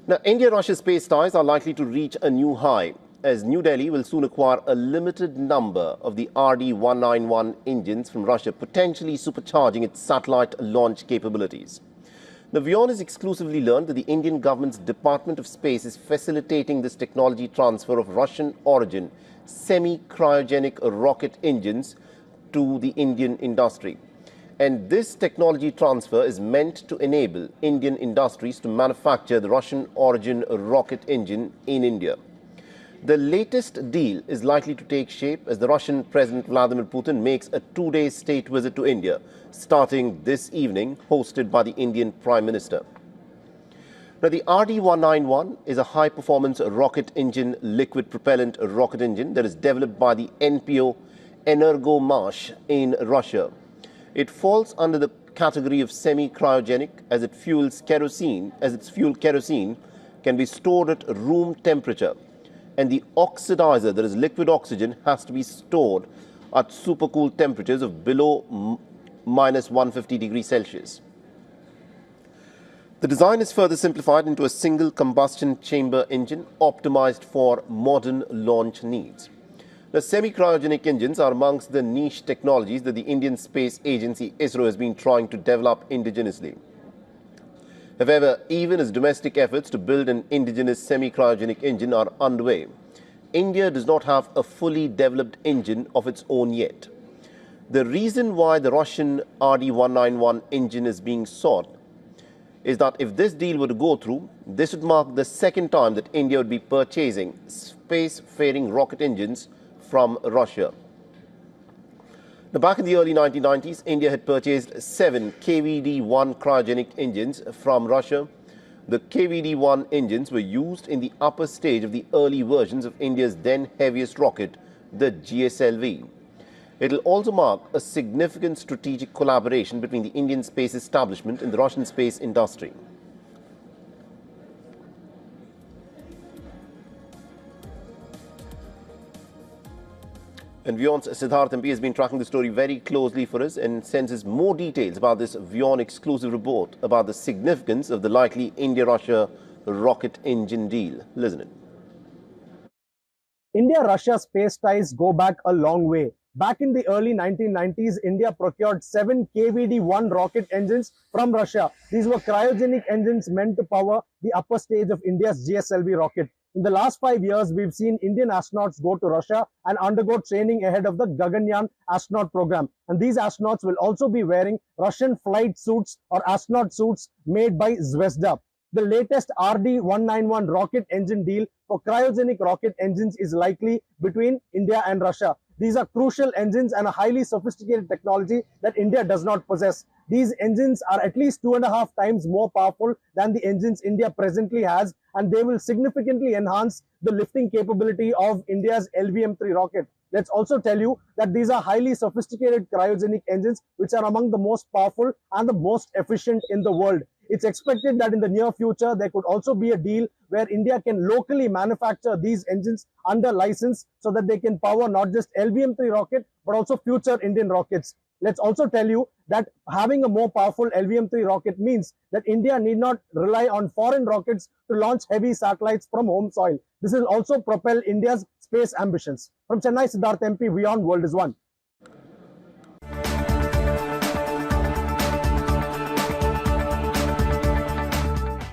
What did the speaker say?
Now, India-Russia space ties are likely to reach a new high, as New Delhi will soon acquire a limited number of the RD-191 engines from Russia, potentially supercharging its satellite launch capabilities. The WION has exclusively learned that the Indian government's Department of Space is facilitating this technology transfer of Russian origin semi-cryogenic rocket engines to the Indian industry. And this technology transfer is meant to enable Indian industries to manufacture the Russian origin rocket engine in India. The latest deal is likely to take shape as the Russian President Vladimir Putin makes a two-day state visit to India, starting this evening, hosted by the Indian Prime Minister. Now, the RD-191 is a high-performance rocket engine, liquid propellant rocket engine that is developed by the NPO Energomash in Russia. It falls under the category of semi-cryogenic as its fuel kerosene can be stored at room temperature, and the oxidizer, that is liquid oxygen, has to be stored at supercooled temperatures of below minus 150 degrees Celsius. The design is further simplified into a single combustion chamber engine optimized for modern launch needs. The semi-cryogenic engines are amongst the niche technologies that the Indian Space Agency ISRO has been trying to develop indigenously. However, even as domestic efforts to build an indigenous semi-cryogenic engine are underway, India does not have a fully developed engine of its own yet. The reason why the Russian RD-191 engine is being sought is that if this deal were to go through, this would mark the second time that India would be purchasing space-faring rocket engines from Russia. Now, back in the early 1990s, India had purchased 7 KVD-1 cryogenic engines from Russia. The KVD-1 engines were used in the upper stage of the early versions of India's then heaviest rocket, the GSLV. It will also mark a significant strategic collaboration between the Indian space establishment and the Russian space industry. And WION's Siddharth MP has been tracking the story very closely for us and sends us more details about this WION exclusive report about the significance of the likely India-Russia rocket engine deal. Listen in. India-Russia space ties go back a long way. Back in the early 1990s, India procured 7 KVD-1 rocket engines from Russia. These were cryogenic engines meant to power the upper stage of India's GSLV rocket. In the last 5 years, we've seen Indian astronauts go to Russia and undergo training ahead of the Gaganyaan astronaut program. And these astronauts will also be wearing Russian flight suits or astronaut suits made by Zvezda. The latest RD-191 rocket engine deal for cryogenic rocket engines is likely between India and Russia. These are crucial engines and a highly sophisticated technology that India does not possess. These engines are at least 2.5 times more powerful than the engines India presently has, and they will significantly enhance the lifting capability of India's LVM-3 rocket. Let's also tell you that these are highly sophisticated cryogenic engines which are among the most powerful and the most efficient in the world. It's expected that in the near future, there could also be a deal where India can locally manufacture these engines under license so that they can power not just LVM-3 rocket, but also future Indian rockets. Let's also tell you that having a more powerful LVM-3 rocket means that India need not rely on foreign rockets to launch heavy satellites from home soil. This will also propel India's space ambitions. From Chennai, Siddharth MP, WION World is One.